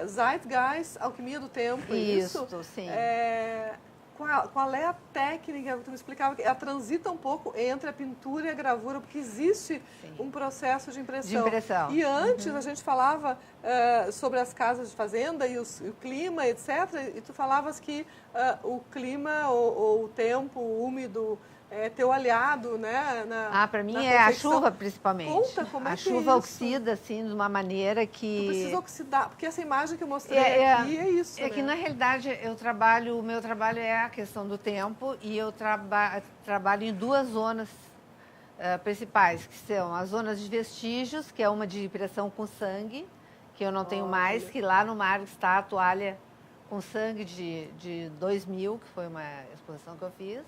Zeitgeist, Alquimia do Tempo, isso? Isso, sim. Qual é a técnica que tu me explicava? Ela transita um pouco entre a pintura e a gravura, porque existe um processo de impressão. De impressão. E antes a gente falava sobre as casas de fazenda e o clima, etc. E tu falavas que o clima ou o tempo úmido é teu aliado, né? Para mim é a chuva, principalmente. Conta como é a que chuva é isso? oxida, assim, de uma maneira que... Tu precisa oxidar, porque essa imagem que eu mostrei aqui é isso, que, na realidade, o meu trabalho é a questão do tempo e eu trabalho em duas zonas principais, que são as zonas de vestígios, que é uma de impressão com sangue, que eu não tenho mais, que lá no mar está a toalha com sangue de 2000, que foi uma exposição que eu fiz.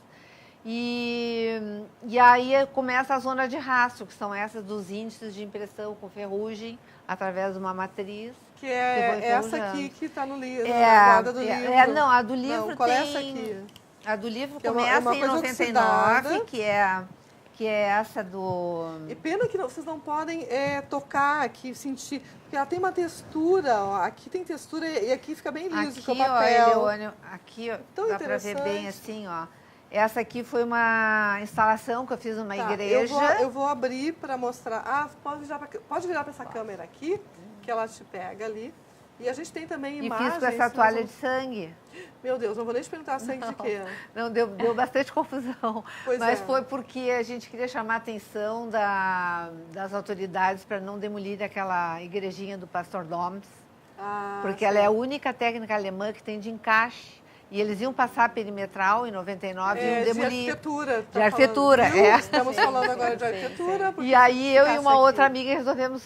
E aí começa a zona de rastro, que são essas dos índices de impressão com ferrugem, através de uma matriz. Que é essa aqui que está no livro, a guarda do livro. Não, a do livro não, qual tem... é essa aqui? A do livro que começa uma em coisa 99, oxidada. que é essa do... E pena que vocês não podem tocar aqui, sentir, porque ela tem uma textura, ó, aqui tem textura e aqui fica bem liso, que é o Aqui, ó, papel. Eleone, aqui, ó, Tão dá para ver bem interessante. assim, ó. Essa aqui foi uma instalação que eu fiz numa Tá, igreja. eu vou abrir para mostrar. Pode virar para essa câmera aqui, que ela te pega ali. E a gente tem também E imagens. fiz com essa toalha de sangue. Meu Deus, não vou nem te perguntar sangue de quê. Não, deu bastante confusão. Pois Mas é. foi porque a gente queria chamar a atenção das autoridades para não demolir aquela igrejinha do Pastor Doms. Porque ela é a única técnica alemã que tem de encaixe. E eles iam passar perimetral em 99 e iam demolir. De arquitetura. De arquitetura, Estamos falando agora de arquitetura. E aí eu e uma aqui. outra amiga resolvemos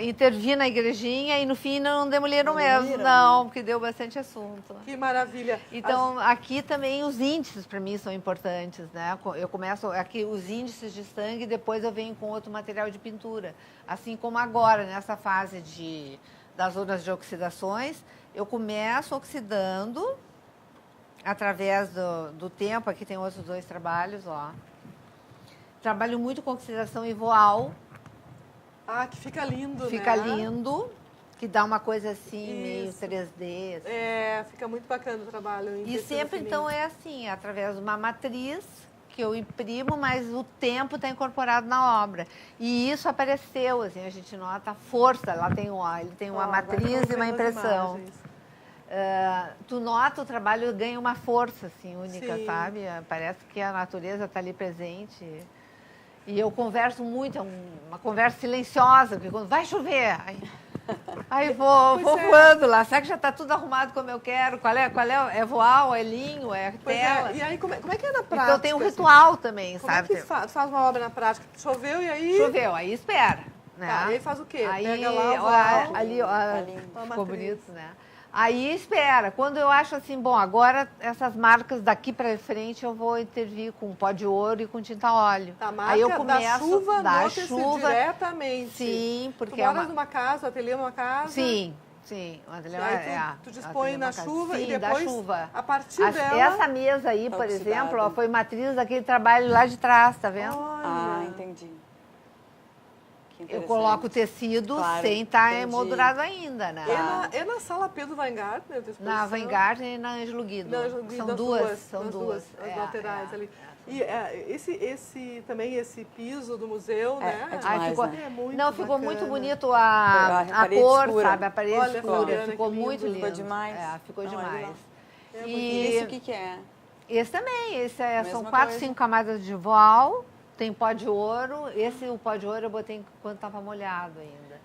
intervir na igrejinha e no fim não demoliram mesmo. Não, porque deu bastante assunto. Que maravilha. Então, aqui também os índices para mim são importantes, né? Eu começo aqui os índices de sangue e depois eu venho com outro material de pintura. Assim como agora, nessa fase das zonas de oxidações, eu começo oxidando através do tempo. Aqui tem outros dois trabalhos, ó. Trabalho muito com oxidação em voal. Que fica lindo, Fica né? lindo, que dá uma coisa assim, meio Isso. 3D. Assim. Fica muito bacana o trabalho. Em E tecido sempre, fininho. então, é assim, através de uma matriz que eu imprimo, mas o tempo está incorporado na obra. E isso apareceu, assim, a gente nota a força. Lá tem ele tem uma matriz e uma impressão. Tu nota o trabalho ganha uma força, assim, única, Sim. sabe? Parece que a natureza está ali presente. E eu converso muito, é uma conversa silenciosa, porque quando vai chover, aí vou voando lá. Será que já está tudo arrumado como eu quero? Qual é? É voal, é linho, é tela? E aí, como é que é na prática? Então tem um assim? ritual também, Como sabe? é que faz uma obra na prática? Choveu e aí... Choveu, aí espera. Né? Tá, e aí faz o quê? Aí, Pega lá o ó, voal, ali, ó, a ficou matriz. bonito, né? Aí espera. Quando eu acho assim, bom, agora essas marcas daqui para frente eu vou intervir com pó de ouro e com tinta óleo. A marca aí eu começo da chuva da no tecido chuva diretamente. Sim, porque tu moras numa casa, o ateliê numa casa. Sim. O ateliê tu dispõe na chuva sim, e depois, da chuva. a partir dela... Essa mesa aí, por oxidada. exemplo, ó, foi matriz daquele trabalho lá de trás, tá vendo? Olha, Entendi. Que Eu interessante. coloco o tecido Claro, sem estar entendi. emoldurado ainda, né? É na sala Pedro Weingartner, a tua exposição? Na Weingarten e na Ângelo Guido. Não, Ângelo Guido, São das duas. as laterais ali. E esse piso do museu, né? é demais, ficou, né? É muito não, ficou bacana. muito bonito A a parede cor, escura. sabe? A parede Olha, escura. Fabiana, Ficou que lindo. muito lindo. Ficou demais. Ficou Não, demais. É E Isso o que é? esse também, são Mesma 4, coisa. 5 camadas de voal, tem pó de ouro. O pó de ouro eu botei enquanto estava molhado ainda.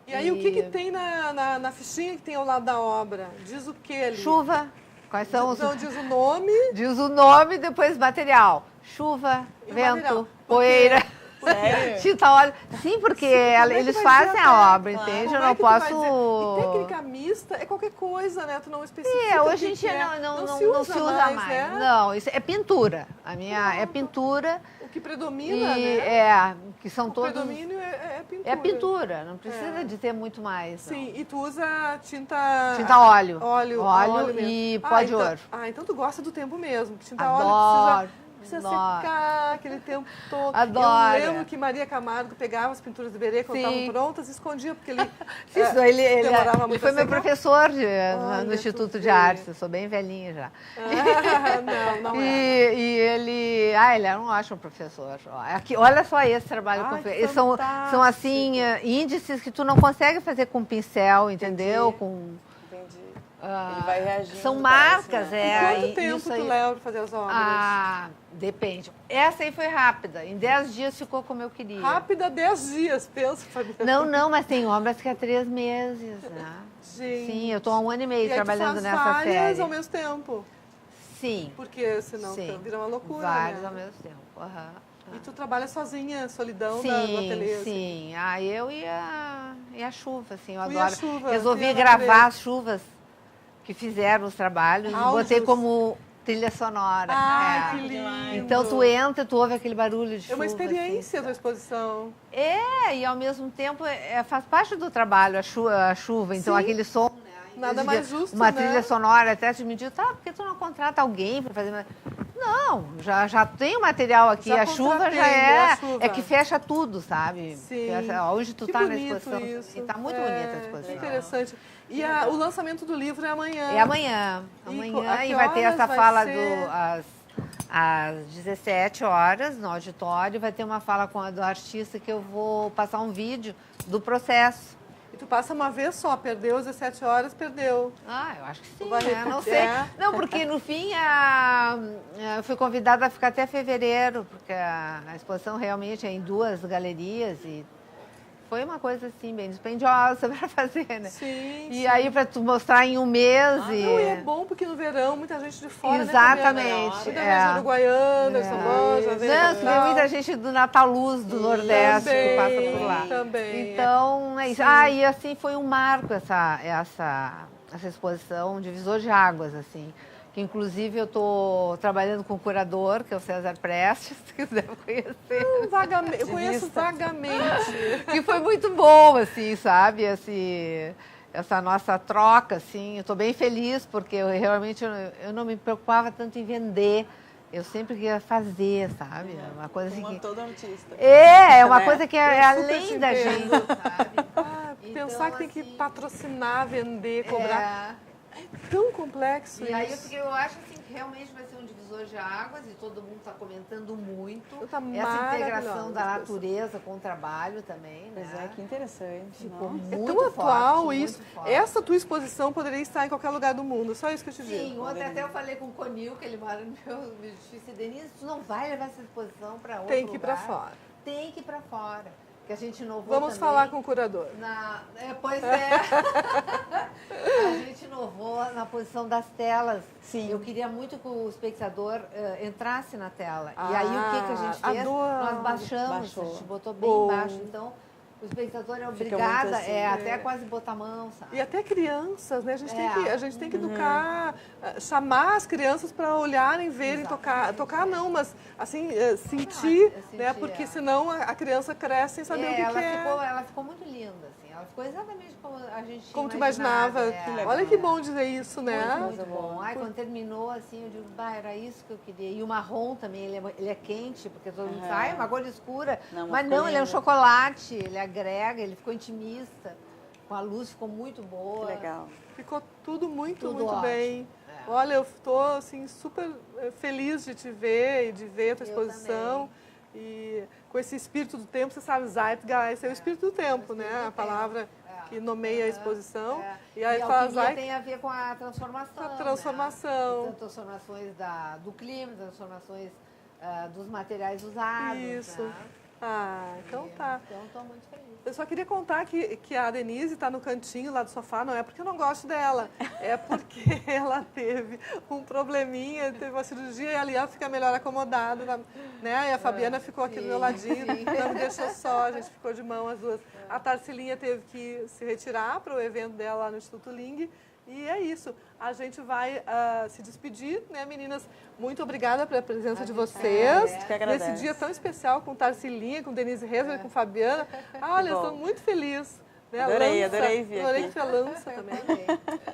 E aí, o que tem na fichinha que tem ao lado da obra? Diz o que ali? Chuva, Quais são os... Então diz o nome. Diz o nome, depois material. Chuva, E o vento, material? poeira, Sério? tinta, óleo. Sim, porque Como é que eles vai fazem dizer a até? obra, Claro. entende? Como Eu é não que tu vai posso... dizer? E técnica mista é qualquer coisa, né? Tu não especifica. Hoje o em que dia é. não se usa mais. né? Não, isso é pintura. A minha é pintura O que predomina, e né? que são O todos... predomínio é pintura. É pintura, não precisa É. de ter muito mais. não. Sim, e tu usa tinta... Tinta óleo. Óleo Óleo mesmo. e pó de então, ouro. então tu gosta do tempo mesmo. Tinta Adoro, óleo precisa adoro. secar aquele tempo todo. Adoro. Eu lembro que Maria Camargo pegava as pinturas de Berê quando Sim. estavam prontas e escondia, porque ele Isso, ele demorava muito foi a meu secar. professor Olha, no Instituto tu de vê. Artes. Eu sou bem velhinha já. Não E, é. e ele era um ótimo professor. Aqui, olha só esse trabalho que eu Ai, fiz. que Eles são fantástico. assim, índices que tu não consegue fazer com pincel, entendeu? Entendi. Com, Entendi. ah, Ele vai reagindo, são parece, marcas, né? Quanto e tempo isso tu aí- leva pra fazer as obras? Depende. Essa aí foi rápida. Em 10 dias ficou como eu queria. Rápida, 10 dias, pensa, Fabiana. Não, mas tem obras que é 3 meses, né? Gente. Sim, eu estou há 1 ano e meio E aí tu trabalhando faz nessa várias série. ao mesmo tempo. Sim, Porque senão sim. vira uma loucura, Vários né? ao mesmo tempo. Aham. E tu trabalha sozinha, solidão do Sim, ateliê. assim. sim. Eu e a chuva, assim, eu Tu e a adoro. chuva, Resolvi tu e a gravar natureza. as chuvas que fizeram os trabalhos e Áudios. botei como trilha sonora. Ai, É. que lindo. Então tu entra, tu ouve aquele barulho de chuva. É uma experiência a assim. tua exposição. E ao mesmo tempo faz parte do trabalho a chuva, então Sim. aquele som. Né? Em Nada vez de mais ver justo, uma né? trilha sonora, até te me diz, tá, por que tu não contrata alguém para fazer. Não, já tem o material aqui. Já A chuva contratei, já a chuva. é que fecha tudo, sabe? Sim. Fecha, hoje tu Que tá na bonito exposição. isso. E tá muito É, bonita a que exposição. interessante. E o lançamento do livro é amanhã. É amanhã. E Amanhã a que e vai ter horas essa vai fala ser? às 17 horas no auditório. Vai ter uma fala do artista que eu vou passar um vídeo do processo. E tu passa uma vez só, perdeu às 17 horas, perdeu. Eu acho que sim, vai né? Não repetir? sei. É. Não, porque no fim eu fui convidada a ficar até fevereiro, porque a exposição realmente é em 2 galerias e foi uma coisa assim, bem dispendiosa para fazer, né? Sim. E aí para tu mostrar em um mês e... Não, e é bom porque no verão muita gente de fora, Exatamente, né? Muita é. gente uruguaiana, Somoza, veio Não, pra tem cá. muita gente do Natal Luz, do Nordeste, que passa por lá. Também. Então, é isso. E assim, foi um marco essa exposição, um divisor de águas, assim. Que, inclusive, eu estou trabalhando com o curador, que é o César Prestes, que você deve conhecer. Vagamente, eu conheço vagamente. Que foi muito bom, assim, sabe? Essa nossa troca, assim. Eu estou bem feliz, porque realmente eu não me preocupava tanto em vender. Eu sempre queria fazer, sabe? É uma coisa assim Como que... todo artista. É uma Né? coisa que é Eu super te além da entendo. gente, sabe? Pensar Então, que tem que assim, patrocinar, vender, cobrar. É tão complexo E aí, isso. porque eu acho assim, que realmente vai ser um divisor de águas e todo mundo está comentando muito. Tá Essa integração maravilhosa da essa natureza com o trabalho também, né? Pois é, que interessante. Ficou Nossa. É muito tão atual forte, isso. muito forte. Essa tua exposição poderia estar em qualquer lugar do mundo. Só isso que eu te Sim, digo. ontem até eu falei com o Conil, que ele mora no meu edifício, Denise, tu não vai levar essa exposição para outro Tem que ir pra lugar? fora. Tem que ir para fora. Que a gente inovou Vamos também falar com o curador. Pois é. A gente inovou na posição das telas. Sim. Eu queria muito que o espectador entrasse na tela. E aí o que a gente fez? adoro. Nós baixamos, Baixou. a gente botou bem Bom. embaixo. Então, o espectador é Fica obrigado, muito assim, até quase botar a mão, sabe? E até crianças, né? A gente tem que Uhum. educar, chamar as crianças para olharem, verem, tocar. Tocar não, mas assim, sentir, né? Porque senão a criança cresce sem saber o que ela é. ela ficou muito linda, assim. Ela ficou exatamente como a gente Como tu imaginava. É. Olha que bom dizer isso, né? Muito bom. Quando terminou, assim, eu digo, era isso que eu queria. E o marrom também, ele é quente, porque todo mundo fala, é uma cor escura. Não, mas ficou não, ele é um lindo. chocolate, ele agrega, ele ficou intimista. Com a luz ficou muito boa. Que legal. Ficou tudo muito Tudo muito ótimo. bem. É. Olha, eu estou assim, super feliz de te ver e de ver a tua Eu exposição. E com esse espírito do tempo, você sabe, Zeitgeist é o espírito do tempo, né? A tempo. palavra que nomeia a exposição. E E aí a fala alquimia Zeit, tem a ver com a transformação. A transformação. Né? Então, transformações do clima, transformações dos materiais usados. Isso. Né? Ah, então tá. Então, estou muito feliz. Eu só queria contar que a Denise está no cantinho lá do sofá, não é porque eu não gosto dela, é porque ela teve um probleminha, teve uma cirurgia e ali ela fica melhor acomodada, né? E a Fabiana ficou aqui do meu ladinho, não me deixou só, a gente ficou de mão as duas. A Tarcilinha teve que se retirar para o evento dela lá no Instituto Ling. E é isso, a gente vai se despedir, né, meninas? Muito obrigada pela presença de vocês. Nesse dia tão especial com Tarcilinha, com Denise Rezer, com Fabiana. Olha, estou muito feliz. Né? Adorei vir adorei aqui. que foi Lança também.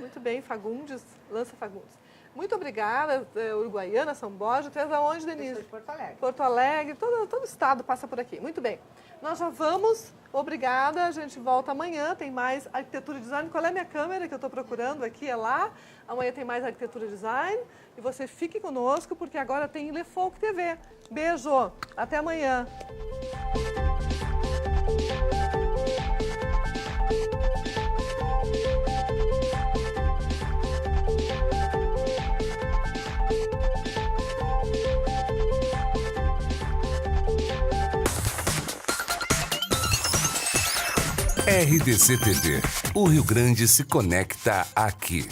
Muito bem, Fagundes, Lança Fagundes. Muito obrigada, Uruguaiana, São Borja. Tu és aonde, Denise? Eu sou de Porto Alegre. Porto Alegre, todo o estado passa por aqui. Muito bem. Nós já vamos. Obrigada. A gente volta amanhã. Tem mais arquitetura e design. Qual é a minha câmera que eu estou procurando aqui? É lá. Amanhã tem mais arquitetura e design. E você fique conosco, porque agora tem Le Folk TV. Beijo. Até amanhã. RDC TV. O Rio Grande se conecta aqui.